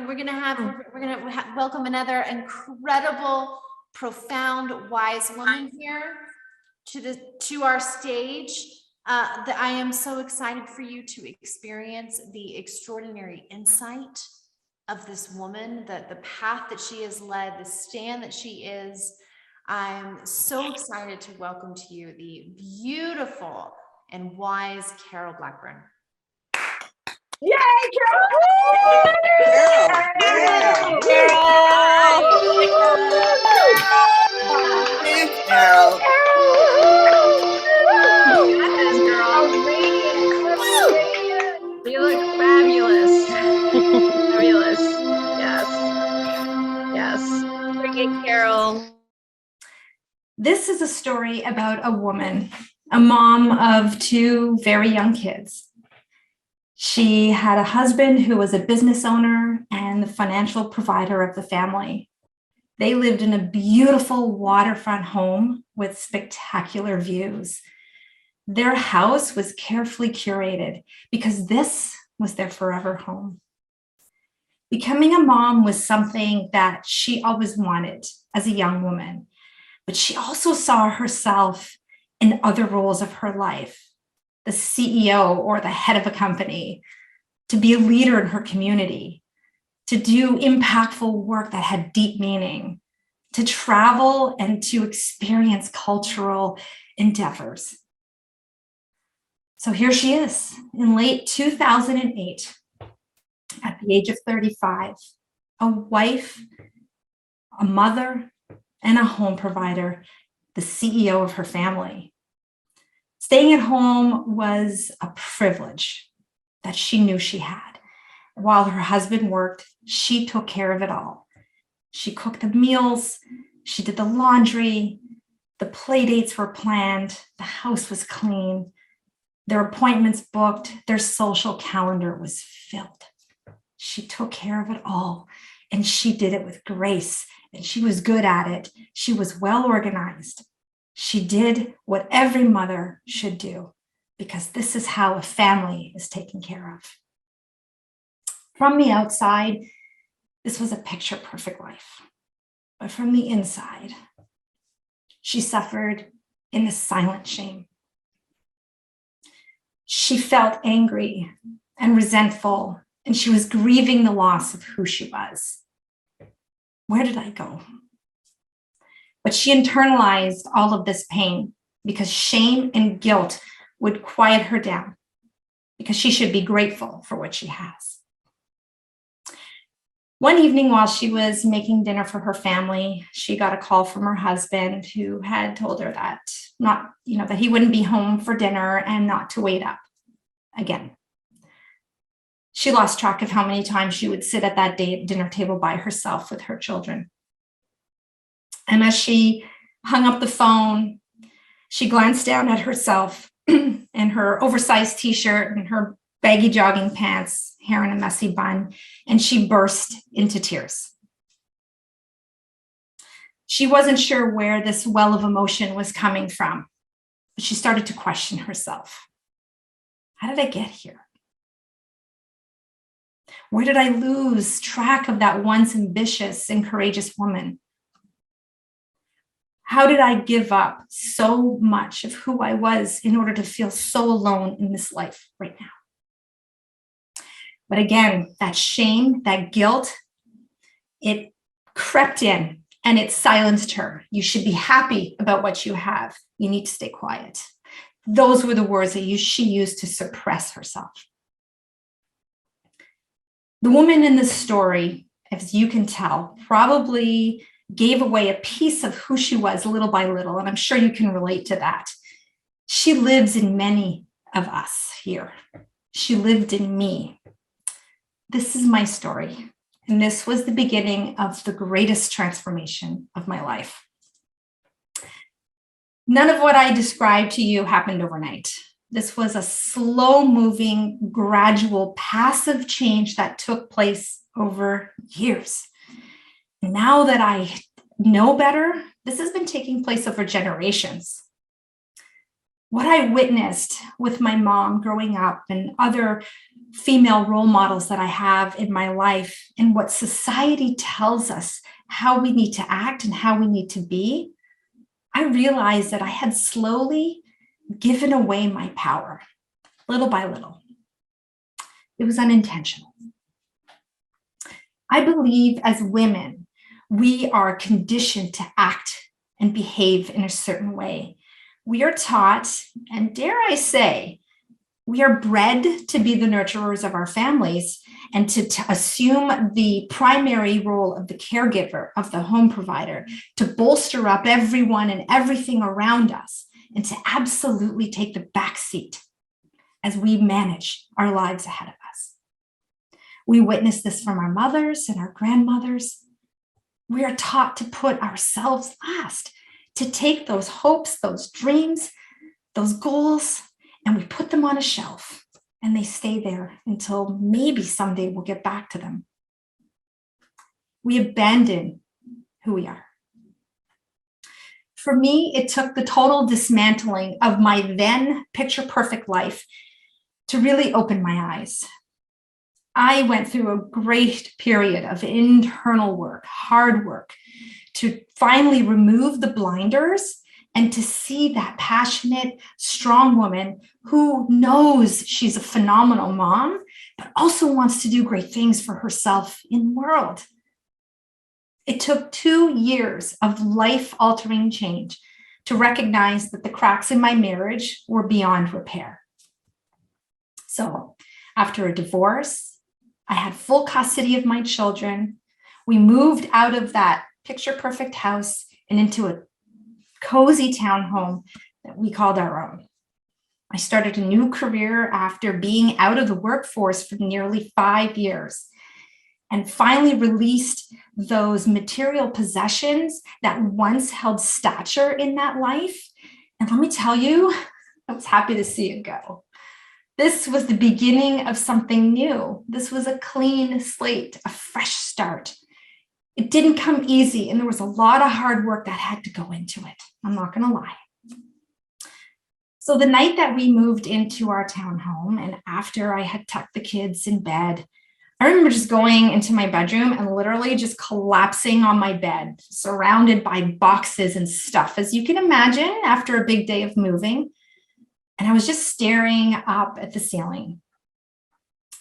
we're gonna welcome another incredible, profound, wise woman here to our stage. That I am so excited for you to experience the extraordinary insight of this woman, the path that she has led, the stand that she is. I'm so excited to welcome to you the beautiful and wise Carole Blackburn. Yay, Carole! Thanks, Carole. You look fabulous. Fabulous. Yes. Bring it, Carole. This is a story about a woman, a mom of two very young kids. She had a husband who was a business owner and the financial provider of the family. They lived in a beautiful waterfront home with spectacular views. Their house was carefully curated because this was their forever home. Becoming a mom was something that she always wanted as a young woman, but she also saw herself in other roles of her life. The CEO or the head of a company, to be a leader in her community, to do impactful work that had deep meaning, to travel and to experience cultural endeavors. So here she is in late 2008, at the age of 35, a wife, a mother, and a home provider, the CEO of her family. Staying at home was a privilege that she knew she had. While her husband worked, she took care of it all. She cooked the meals, she did the laundry, the play dates were planned, the house was clean, their appointments booked, their social calendar was filled. She took care of it all, and she did it with grace, and she was good at it. She was well organized. She did what every mother should do, because this is how a family is taken care of. From the outside, this was a picture-perfect life. But from the inside, she suffered in a silent shame. She felt angry and resentful, and she was grieving the loss of who she was. Where did I go? But she internalized all of this pain because shame and guilt would quiet her down, because she should be grateful for what she has. One evening while she was making dinner for her family, she got a call from her husband who had told her that that he wouldn't be home for dinner and not to wait up again. She lost track of how many times she would sit at that dinner table by herself with her children. And as she hung up the phone, she glanced down at herself and her oversized t-shirt and her baggy jogging pants, hair in a messy bun, and she burst into tears. She wasn't sure where this well of emotion was coming from, but she started to question herself. How did I get here? Where did I lose track of that once ambitious and courageous woman? How did I give up so much of who I was in order to feel so alone in this life right now? But again, that shame, that guilt, it crept in and it silenced her. You should be happy about what you have. You need to stay quiet. Those were the words that she used to suppress herself. The woman in this story, as you can tell, probably gave away a piece of who she was little by little, and I'm sure you can relate to that. She lives in many of us here. She lived in me. This is my story, and this was the beginning of the greatest transformation of my life. None of what I described to you happened overnight. This was a slow-moving, gradual, passive change that took place over years. Now that I know better, this has been taking place over generations. What I witnessed with my mom growing up and other female role models that I have in my life, and what society tells us how we need to act and how we need to be, I realized that I had slowly given away my power, little by little. It was unintentional. I believe as women, we are conditioned to act and behave in a certain way. We are taught, and dare I say, we are bred to be the nurturers of our families and to assume the primary role of the caregiver, of the home provider, to bolster up everyone and everything around us, and to absolutely take the back seat as we manage our lives ahead of us. We witness this from our mothers and our grandmothers. We are taught to put ourselves last, to take those hopes, those dreams, those goals, and we put them on a shelf and they stay there until maybe someday we'll get back to them. We abandon who we are. For me, it took the total dismantling of my then picture perfect life to really open my eyes. I went through a great period of internal work, hard work, to finally remove the blinders and to see that passionate, strong woman who knows she's a phenomenal mom, but also wants to do great things for herself in the world. It took 2 years of life-altering change to recognize that the cracks in my marriage were beyond repair. So after a divorce, I had full custody of my children. We moved out of that picture-perfect house and into a cozy townhome that we called our own. I started a new career after being out of the workforce for nearly 5 years and finally released those material possessions that once held stature in that life. And let me tell you, I was happy to see it go. This was the beginning of something new. This was a clean slate, a fresh start. It didn't come easy, and there was a lot of hard work that had to go into it. I'm not going to lie. So the night that we moved into our townhome, and after I had tucked the kids in bed, I remember just going into my bedroom and literally just collapsing on my bed, surrounded by boxes and stuff, as you can imagine, after a big day of moving. And I was just staring up at the ceiling.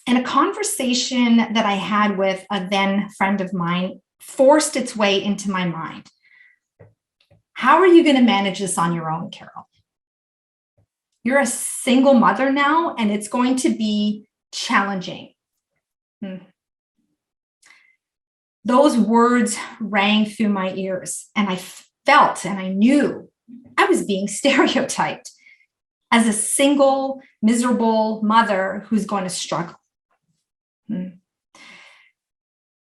And a conversation that I had with a then friend of mine forced its way into my mind. How are you going to manage this on your own, Carole? You're a single mother now, and it's going to be challenging. Those words rang through my ears, and I felt and I knew I was being stereotyped as a single, miserable mother who's going to struggle.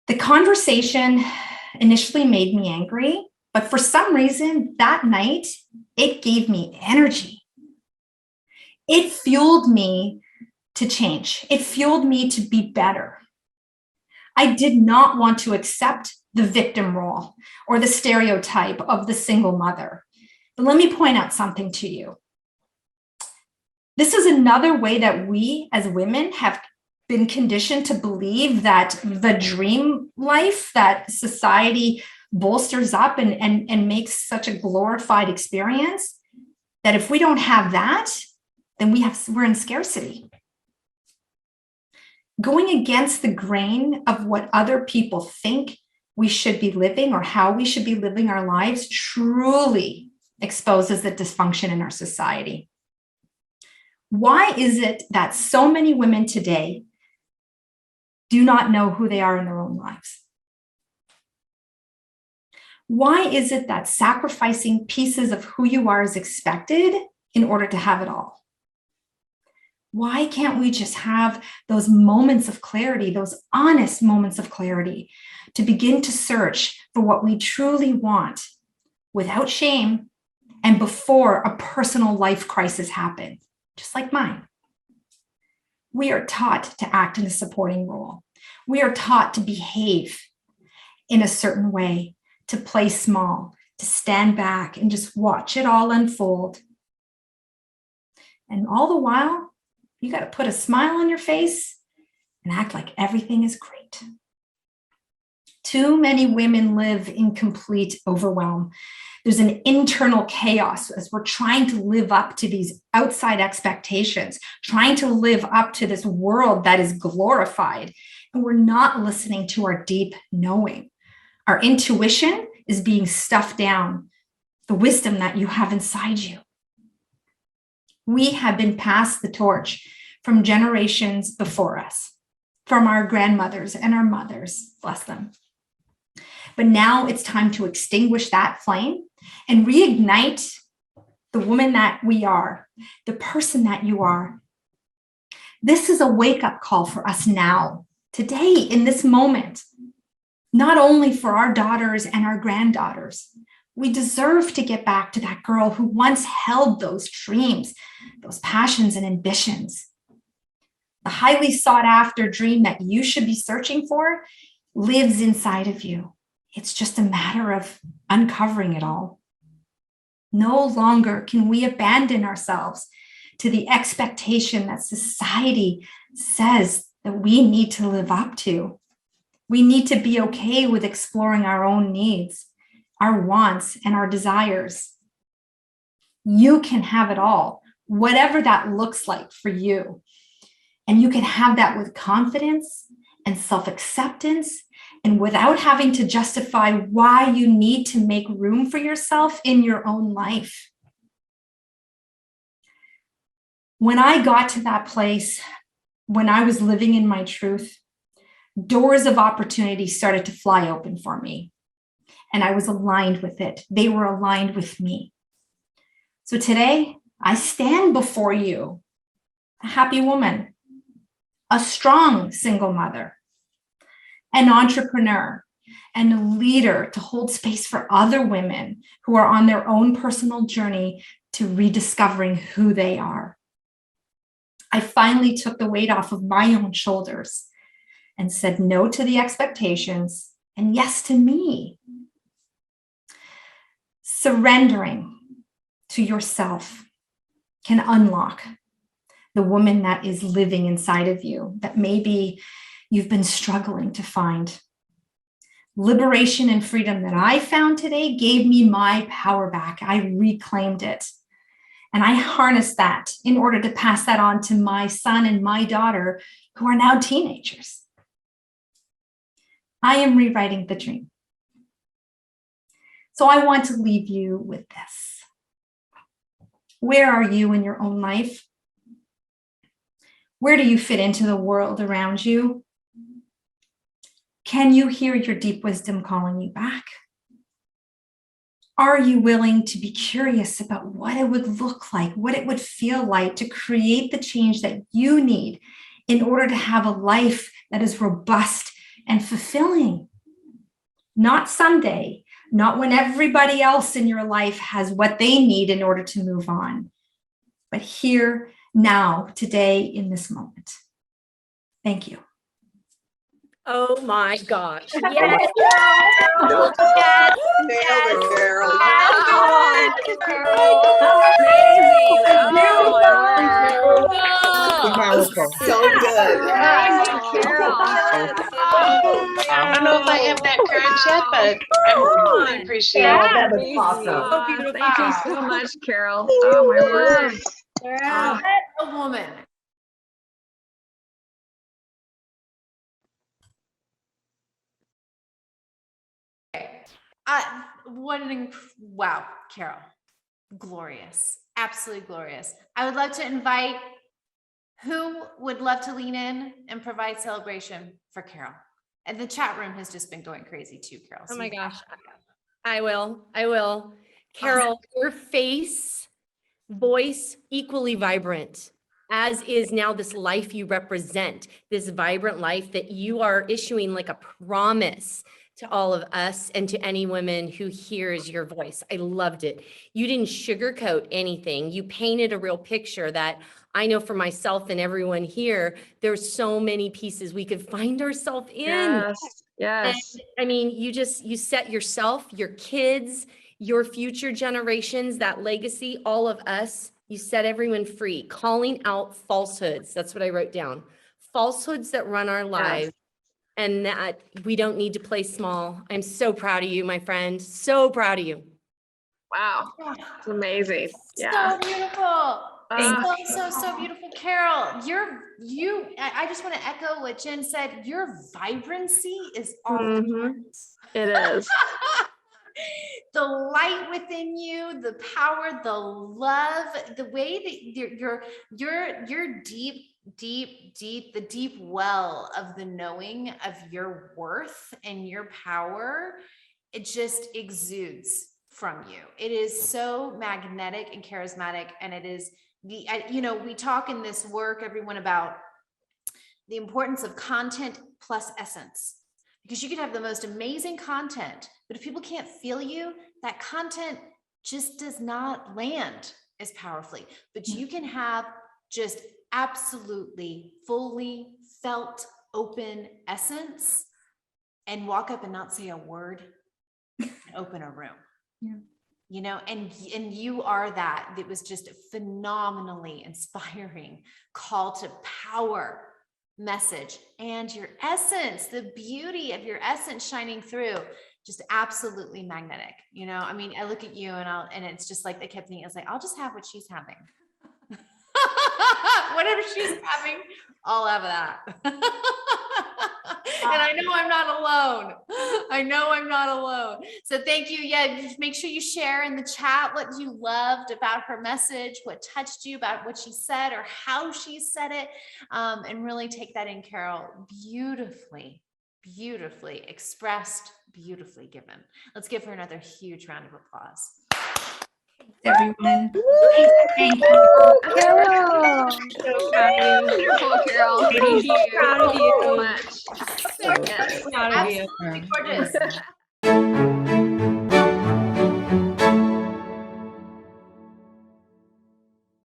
The conversation initially made me angry, but for some reason that night, it gave me energy. It fueled me to change. It fueled me to be better. I did not want to accept the victim role or the stereotype of the single mother. But let me point out something to you. This is another way that we as women have been conditioned to believe that the dream life that society bolsters up and makes such a glorified experience, that if we don't have that, then we're in scarcity. Going against the grain of what other people think we should be living or how we should be living our lives truly exposes the dysfunction in our society. Why is it that so many women today do not know who they are in their own lives? Why is it that sacrificing pieces of who you are is expected in order to have it all? Why can't we just have those moments of clarity, those honest moments of clarity, to begin to search for what we truly want without shame and before a personal life crisis happens, just like mine? We are taught to act in a supporting role. We are taught to behave in a certain way, to play small, to stand back and just watch it all unfold. And all the while, you got to put a smile on your face and act like everything is great. Too many women live in complete overwhelm. There's an internal chaos as we're trying to live up to these outside expectations, trying to live up to this world that is glorified. And we're not listening to our deep knowing. Our intuition is being stuffed down, the wisdom that you have inside you. We have been passed the torch from generations before us, from our grandmothers and our mothers, bless them. But now it's time to extinguish that flame and reignite the woman that we are, the person that you are. This is a wake-up call for us now, today, in this moment, not only for our daughters and our granddaughters. We deserve to get back to that girl who once held those dreams, those passions and ambitions. The highly sought after dream that you should be searching for lives inside of you. It's just a matter of uncovering it all. No longer can we abandon ourselves to the expectation that society says that we need to live up to. We need to be okay with exploring our own needs, our wants, and our desires. You can have it all, whatever that looks like for you. And you can have that with confidence and self-acceptance, and without having to justify why you need to make room for yourself in your own life. When I got to that place, when I was living in my truth, doors of opportunity started to fly open for me. And I was aligned with it. They were aligned with me. So today, I stand before you, a happy woman, a strong single mother, an entrepreneur, and a leader to hold space for other women who are on their own personal journey to rediscovering who they are. I finally took the weight off of my own shoulders and said no to the expectations and yes to me. Surrendering to yourself can unlock the woman that is living inside of you that maybe you've been struggling to find. Liberation and freedom that I found today gave me my power back. I reclaimed it. And I harnessed that in order to pass that on to my son and my daughter, who are now teenagers. I am rewriting the dream. So I want to leave you with this. Where are you in your own life? Where do you fit into the world around you? Can you hear your deep wisdom calling you back? Are you willing to be curious about what it would look like, what it would feel like to create the change that you need in order to have a life that is robust and fulfilling? Not someday, not when everybody else in your life has what they need in order to move on, but here, now, today, in this moment. Thank you. Oh my gosh. Yes. Yes. Yes. Nailed it, Carole. Powerful. So good. I don't know if I have that courage yet, but I really appreciate it. That was awesome. Oh, beautiful. Thank you so much, Carole. Oh my word. What a woman. Okay. Wow, Carole. Glorious. Absolutely glorious. I would love to invite who would love to lean in and provide celebration for Carole. And the chat room has just been going crazy too, Carole. Oh So my you gosh. have to go. I will. Carole, your face, voice, equally vibrant, as is now this life you represent, this vibrant life that you are issuing like a promise to all of us and to any woman who hears your voice. I loved it. You didn't sugarcoat anything. You painted a real picture that I know for myself and everyone here, there's so many pieces we could find ourselves in. Yes. And, Yes. I mean, you set yourself, your kids, your future generations, that legacy, all of us You set everyone free, calling out falsehoods. That's what I wrote down. Falsehoods that run our lives and that we don't need to play small. I'm so proud of you, my friend. So proud of you. Wow. It's amazing. Yeah. So beautiful. Thank So beautiful. Carole, I just want to echo what Jen said. Your vibrancy is off the Mhm. It is. the light within you, the power, the love, the way that you're deep, the deep well of the knowing of your worth and your power, it just exudes from you. It is so magnetic and charismatic. And it is we talk in this work, everyone, about the importance of content plus essence. Because you could have the most amazing content, but if people can't feel you, that content just does not land as powerfully. But you can have just absolutely fully felt open essence and walk up and not say a word and open a room. Yeah. And you are that. It was just a phenomenally inspiring call to power message, and your essence, the beauty of your essence shining through, just absolutely magnetic. I mean, I look at you and it's just like, I kept thinking, I was like, I'll just have what she's having. Whatever she's having, I'll have that. And I know I'm not alone. So thank you. Yeah, just make sure you share in the chat what you loved about her message, what touched you about what she said or how she said it, and really take that in, Carole. Beautifully expressed, beautifully given. Let's give her another huge round of applause. Everyone. Thank you. Carole. So proud of you. Beautiful, Carole. Thank you. Proud of you. So much. So proud of you. Absolutely gorgeous.